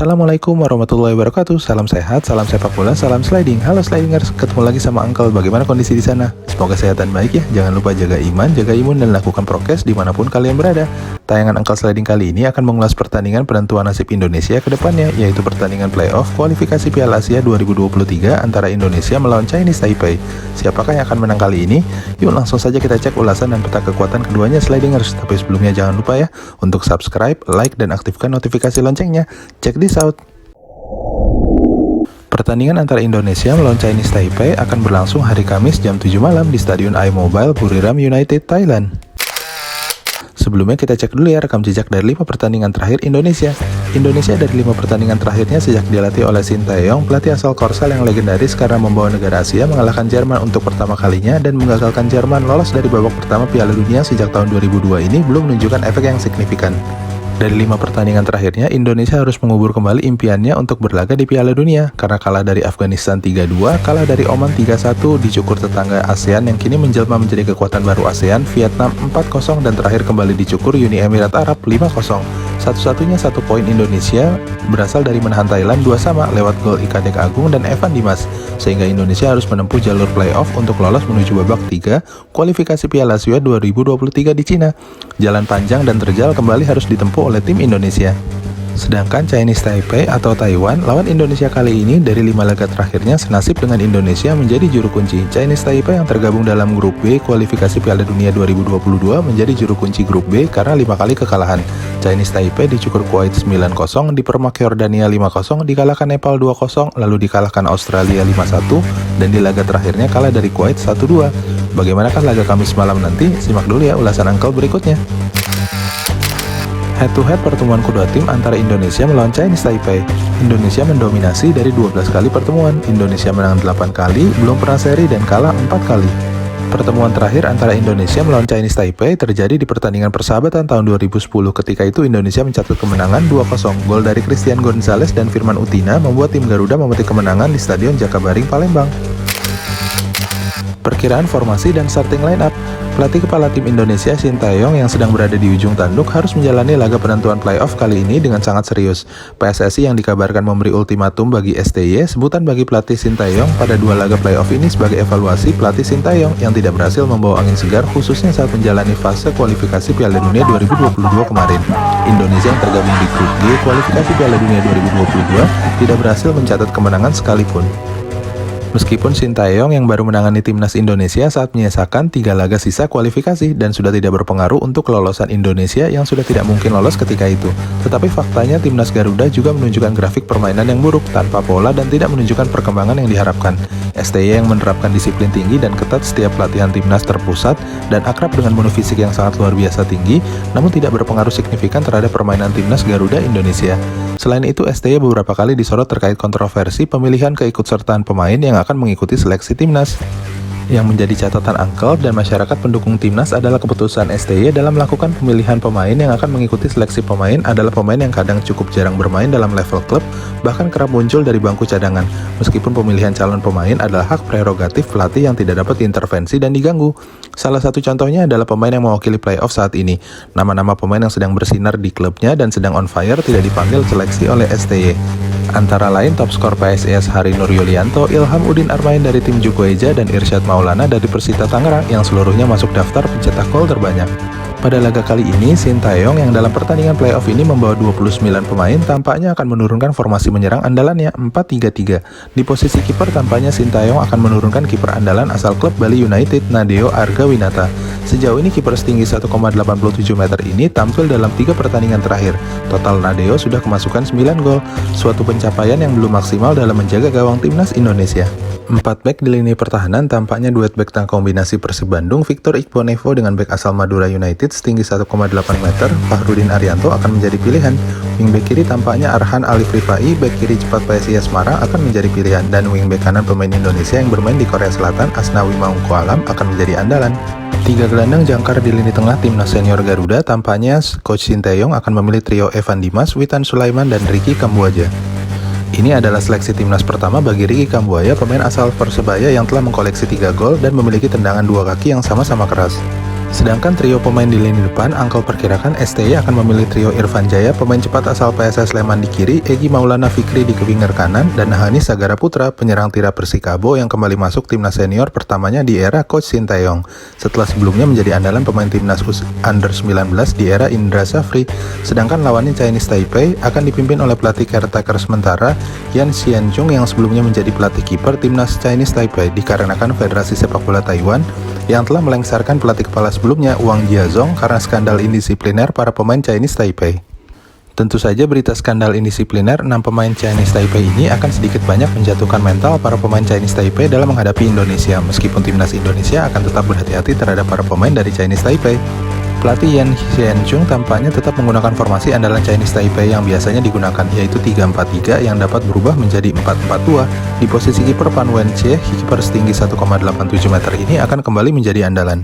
Assalamualaikum warahmatullahi wabarakatuh. Salam sehat, salam sepak bola, salam sliding. Halo slidingers, ketemu lagi sama Uncle. Bagaimana kondisi di sana? Semoga kesehatan baik ya. Jangan lupa jaga iman, jaga imun, dan lakukan prokes dimanapun kalian berada. Tayangan Uncle Sliding kali ini akan mengulas pertandingan penentuan nasib Indonesia ke depannya, yaitu pertandingan playoff kualifikasi Piala Asia 2023 antara Indonesia melawan Chinese Taipei. Siapakah yang akan menang kali ini? Yuk langsung saja kita cek ulasan dan peta kekuatan keduanya slidingers. Tapi sebelumnya jangan lupa ya untuk subscribe, like, dan aktifkan notifikasi loncengnya. Check this out. Pertandingan antara Indonesia melawan Chinese Taipei akan berlangsung hari Kamis jam 7 malam di Stadion iMobile Buriram United, Thailand. Sebelumnya kita cek dulu ya rekam jejak dari 5 pertandingan terakhir Indonesia. Indonesia dari 5 pertandingan terakhirnya sejak dilatih oleh Sintayong, pelatih asal Korsel yang legendaris karena membawa negara Asia mengalahkan Jerman untuk pertama kalinya dan menggagalkan Jerman lolos dari babak pertama Piala Dunia sejak tahun 2002 ini belum menunjukkan efek yang signifikan. Dari 5 pertandingan terakhirnya, Indonesia harus mengubur kembali impiannya untuk berlaga di Piala Dunia karena kalah dari Afghanistan 3-2, kalah dari Oman 3-1, dicukur tetangga ASEAN yang kini menjelma menjadi kekuatan baru ASEAN, Vietnam 4-0, dan terakhir kembali dicukur Uni Emirat Arab 5-0. Satu-satunya 1 poin Indonesia berasal dari menahan Thailand 2-2 lewat gol Ikadek Agung dan Evan Dimas, sehingga Indonesia harus menempuh jalur playoff untuk lolos menuju babak 3 kualifikasi Piala Asia 2023 di Cina. Jalan panjang dan terjal kembali harus ditempuh oleh tim Indonesia. Sedangkan Chinese Taipei atau Taiwan lawan Indonesia kali ini dari 5 laga terakhirnya senasib dengan Indonesia menjadi juru kunci. Chinese Taipei yang tergabung dalam grup B kualifikasi Piala Dunia 2022 menjadi juru kunci grup B karena 5 kali kekalahan. Chinese Taipei dicukur Kuwait 9-0, dipermak Yordania 5-0, dikalahkan Nepal 2-0, lalu dikalahkan Australia 5-1, dan di laga terakhirnya kalah dari Kuwait 1-2. Bagaimanakah laga Kamis malam nanti? Simak dulu ya ulasan Uncle berikutnya. Head-to-head pertemuan kedua tim antara Indonesia melawan Chinese Taipei. Indonesia mendominasi dari 12 kali pertemuan. Indonesia menang 8 kali, belum pernah seri dan kalah 4 kali. Pertemuan terakhir antara Indonesia melawan Chinese Taipei terjadi di pertandingan persahabatan tahun 2010. Ketika itu Indonesia mencatat kemenangan 2-0. Gol dari Christian Gonzalez dan Firman Utina membuat tim Garuda memetik kemenangan di Stadion Jakabaring, Palembang. Perkiraan formasi dan starting line up. Pelatih kepala tim Indonesia Sintayong yang sedang berada di ujung tanduk harus menjalani laga penentuan playoff kali ini dengan sangat serius. PSSI yang dikabarkan memberi ultimatum bagi STY, sebutan bagi pelatih Sintayong pada 2 laga playoff ini sebagai evaluasi pelatih Sintayong yang tidak berhasil membawa angin segar khususnya saat menjalani fase kualifikasi Piala Dunia 2022 kemarin. Indonesia yang tergabung di grup G kualifikasi Piala Dunia 2022 tidak berhasil mencatat kemenangan sekalipun. Meskipun Sintayong yang baru menangani timnas Indonesia saat menyisakan 3 laga sisa kualifikasi dan sudah tidak berpengaruh untuk kelolosan Indonesia yang sudah tidak mungkin lolos ketika itu. Tetapi faktanya timnas Garuda juga menunjukkan grafik permainan yang buruk tanpa pola dan tidak menunjukkan perkembangan yang diharapkan. STY yang menerapkan disiplin tinggi dan ketat setiap pelatihan timnas terpusat dan akrab dengan menu fisik yang sangat luar biasa tinggi, namun tidak berpengaruh signifikan terhadap permainan timnas Garuda Indonesia. Selain itu, STY beberapa kali disorot terkait kontroversi pemilihan keikutsertaan pemain yang akan mengikuti seleksi timnas. Yang menjadi catatan Uncle dan masyarakat pendukung timnas adalah keputusan STY dalam melakukan pemilihan pemain yang akan mengikuti seleksi pemain adalah pemain yang kadang cukup jarang bermain dalam level klub, bahkan kerap muncul dari bangku cadangan. Meskipun pemilihan calon pemain adalah hak prerogatif pelatih yang tidak dapat diintervensi dan diganggu. Salah satu contohnya adalah pemain yang mewakili playoff saat ini. Nama-nama pemain yang sedang bersinar di klubnya dan sedang on fire tidak dipanggil seleksi oleh STY. Antara lain top skor PSIS Hari Nur Yulianto, Ilham Udin Armain dari tim Jukoeja, dan Irsyad Maulana dari Persita Tangerang yang seluruhnya masuk daftar pencetak gol terbanyak. Pada laga kali ini, Sintayong yang dalam pertandingan playoff ini membawa 29 pemain tampaknya akan menurunkan formasi menyerang andalannya 4-3-3. Di posisi kiper tampaknya Sintayong akan menurunkan kiper andalan asal klub Bali United, Nadeo Argawinata. Sejauh ini kiper setinggi 1,87 meter ini tampil dalam 3 pertandingan terakhir. Total Nadeo sudah kemasukan 9 gol, suatu pencapaian yang belum maksimal dalam menjaga gawang timnas Indonesia. 4 back di lini pertahanan tampaknya duet back tengah kombinasi Persib Bandung Victor Iqbonevo dengan back asal Madura United setinggi 1,8 meter, Fahrudin Arianto akan menjadi pilihan. Wingback kiri tampaknya Arhan Alif Rifai, back kiri cepat PSIS Semarang akan menjadi pilihan, dan wingback kanan pemain Indonesia yang bermain di Korea Selatan Asnawi Maungkoalam akan menjadi andalan. 3 gelandang jangkar di lini tengah timnas senior Garuda tampaknya Coach Sintayong akan memilih trio Evan Dimas, Witan Sulaiman, dan Ricky Kambuaja. Ini adalah seleksi timnas pertama bagi Ricky Kambuaya, pemain asal Persebaya yang telah mengkoleksi 3 gol dan memiliki tendangan 2 kaki yang sama-sama keras. Sedangkan trio pemain di lini depan, Uncle perkirakan STY akan memilih trio Irfan Jaya, pemain cepat asal PSS Sleman di kiri, Egy Maulana Fikri di winger kanan, dan Nahani Sagara Putra, penyerang tira Persikabo yang kembali masuk timnas senior pertamanya di era Coach Sintayong. Setelah sebelumnya menjadi andalan pemain timnas Under 19 di era Indra Safri, sedangkan lawannya Chinese Taipei akan dipimpin oleh pelatih caretaker sementara Yan Xianchung yang sebelumnya menjadi pelatih kiper timnas Chinese Taipei dikarenakan Federasi Sepak Bola Taiwan yang telah melengsarkan pelatih kepala sebelumnya Wang Jiazong karena skandal indisipliner para pemain Chinese Taipei. Tentu saja berita skandal indisipliner 6 pemain Chinese Taipei ini akan sedikit banyak menjatuhkan mental para pemain Chinese Taipei dalam menghadapi Indonesia, meskipun timnas Indonesia akan tetap berhati-hati terhadap para pemain dari Chinese Taipei. Pelatih Yan Xianchung tampaknya tetap menggunakan formasi andalan Chinese Taipei yang biasanya digunakan, yaitu 3-4-3 yang dapat berubah menjadi 4-4-2. Di posisi kiper Pan Wenjie, kiper setinggi 1,87 meter ini akan kembali menjadi andalan.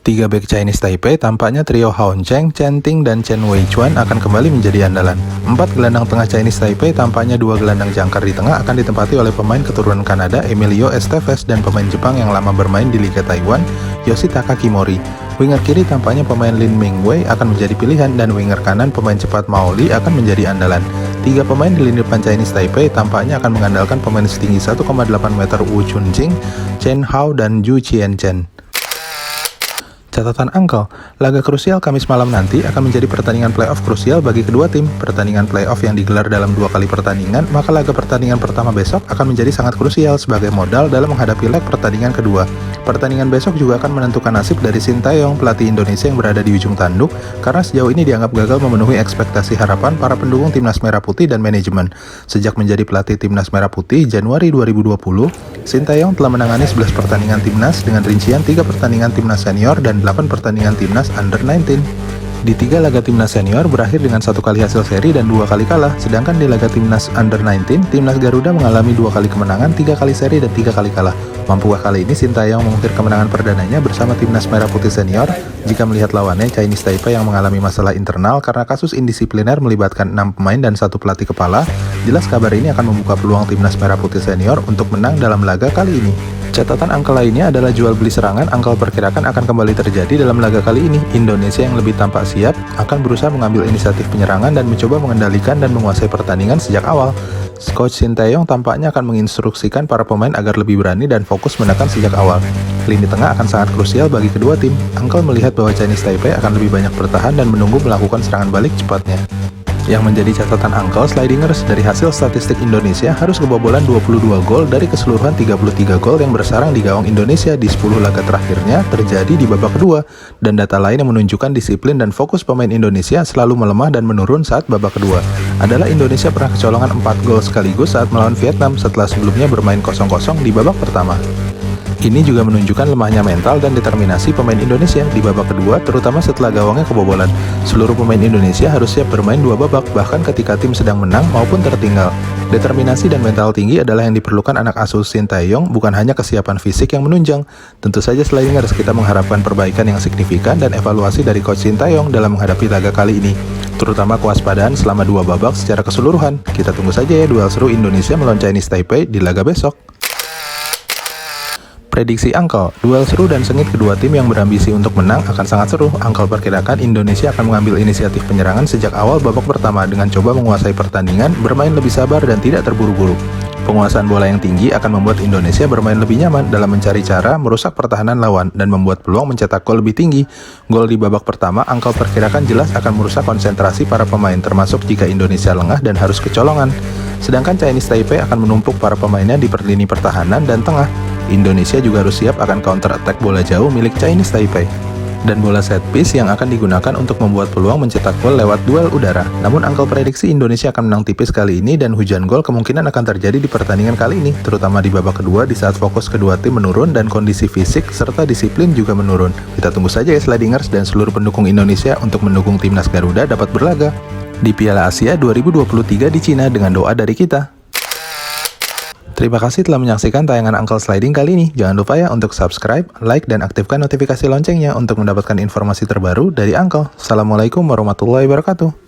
3 bek Chinese Taipei tampaknya trio Haon Cheng, Chen Ting, dan Chen Weichuan akan kembali menjadi andalan. 4 gelandang tengah Chinese Taipei tampaknya 2 gelandang jangkar di tengah akan ditempati oleh pemain keturunan Kanada Emilio Estevez dan pemain Jepang yang lama bermain di Liga Taiwan Yoshitaka Kimori. Winger kiri tampaknya pemain Lin Mingwei akan menjadi pilihan dan winger kanan pemain cepat Mao Li akan menjadi andalan. 3 pemain di lini depan Chinese Taipei tampaknya akan mengandalkan pemain setinggi 1,8 meter Wu Chunjing, Chen Hao, dan Zhu Qianchen. Catatan Uncle, laga krusial Kamis malam nanti akan menjadi pertandingan playoff krusial bagi kedua tim. Pertandingan playoff yang digelar dalam 2 kali pertandingan, maka laga pertandingan pertama besok akan menjadi sangat krusial sebagai modal dalam menghadapi leg pertandingan kedua. Pertandingan besok juga akan menentukan nasib dari Sintayong, pelatih Indonesia yang berada di ujung tanduk, karena sejauh ini dianggap gagal memenuhi ekspektasi harapan para pendukung Timnas Merah Putih dan manajemen. Sejak menjadi pelatih Timnas Merah Putih Januari 2020, Sintayong telah menangani 11 pertandingan Timnas dengan rincian 3 pertandingan Timnas senior dan 8 pertandingan Timnas Under 19. Di 3 laga Timnas senior berakhir dengan 1 kali hasil seri dan 2 kali kalah, sedangkan di laga Timnas Under 19, Timnas Garuda mengalami 2 kali kemenangan, 3 kali seri, dan 3 kali kalah. Mampukah kali ini Sintayong mengukir kemenangan perdananya bersama Timnas Merah Putih senior jika melihat lawannya Chinese Taipei yang mengalami masalah internal karena kasus indisipliner melibatkan 6 pemain dan 1 pelatih kepala? Jelas kabar ini akan membuka peluang Timnas Merah Putih senior untuk menang dalam laga kali ini. Catatan Uncle lainnya adalah jual beli serangan. Uncle perkirakan akan kembali terjadi dalam laga kali ini. Indonesia yang lebih tampak siap akan berusaha mengambil inisiatif penyerangan dan mencoba mengendalikan dan menguasai pertandingan sejak awal. Coach Sintayong tampaknya akan menginstruksikan para pemain agar lebih berani dan fokus menekan sejak awal. Lini tengah akan sangat krusial bagi kedua tim. Uncle melihat bahwa Chinese Taipei akan lebih banyak bertahan dan menunggu melakukan serangan balik cepatnya. Yang menjadi catatan Uncle Slidingers dari hasil statistik Indonesia harus kebobolan 22 gol dari keseluruhan 33 gol yang bersarang di gawang Indonesia di 10 laga terakhirnya terjadi di babak kedua, dan data lain yang menunjukkan disiplin dan fokus pemain Indonesia selalu melemah dan menurun saat babak kedua adalah Indonesia pernah kecolongan 4 gol sekaligus saat melawan Vietnam setelah sebelumnya bermain 0-0 di babak pertama. Ini juga menunjukkan lemahnya mental dan determinasi pemain Indonesia di babak kedua, terutama setelah gawangnya kebobolan. Seluruh pemain Indonesia harus siap bermain 2 babak, bahkan ketika tim sedang menang maupun tertinggal. Determinasi dan mental tinggi adalah yang diperlukan anak asuh Sintayong, bukan hanya kesiapan fisik yang menunjang. Tentu saja selain kita mengharapkan perbaikan yang signifikan dan evaluasi dari Coach Sintayong dalam menghadapi laga kali ini, terutama kewaspadaan selama 2 babak secara keseluruhan. Kita tunggu saja ya duel seru Indonesia melawan Chinese Taipei di laga besok. Prediksi Uncle, duel seru dan sengit kedua tim yang berambisi untuk menang akan sangat seru. Uncle perkirakan Indonesia akan mengambil inisiatif penyerangan sejak awal babak pertama dengan coba menguasai pertandingan, bermain lebih sabar dan tidak terburu-buru. Penguasaan bola yang tinggi akan membuat Indonesia bermain lebih nyaman dalam mencari cara merusak pertahanan lawan dan membuat peluang mencetak gol lebih tinggi. Gol di babak pertama Uncle perkirakan jelas akan merusak konsentrasi para pemain, termasuk jika Indonesia lengah dan harus kecolongan. Sedangkan Chinese Taipei akan menumpuk para pemainnya di lini pertahanan dan tengah. Indonesia juga harus siap akan counter attack bola jauh milik Chinese Taipei dan bola set piece yang akan digunakan untuk membuat peluang mencetak gol lewat duel udara. Namun Uncle prediksi Indonesia akan menang tipis kali ini dan hujan gol kemungkinan akan terjadi di pertandingan kali ini, terutama di babak kedua di saat fokus kedua tim menurun dan kondisi fisik serta disiplin juga menurun. Kita tunggu saja ya Slidingers dan seluruh pendukung Indonesia untuk mendukung Timnas Garuda dapat berlaga di Piala Asia 2023 di Cina dengan doa dari kita. Terima kasih telah menyaksikan tayangan Uncle Sliding kali ini. Jangan lupa ya untuk subscribe, like, dan aktifkan notifikasi loncengnya untuk mendapatkan informasi terbaru dari Uncle. Assalamualaikum warahmatullahi wabarakatuh.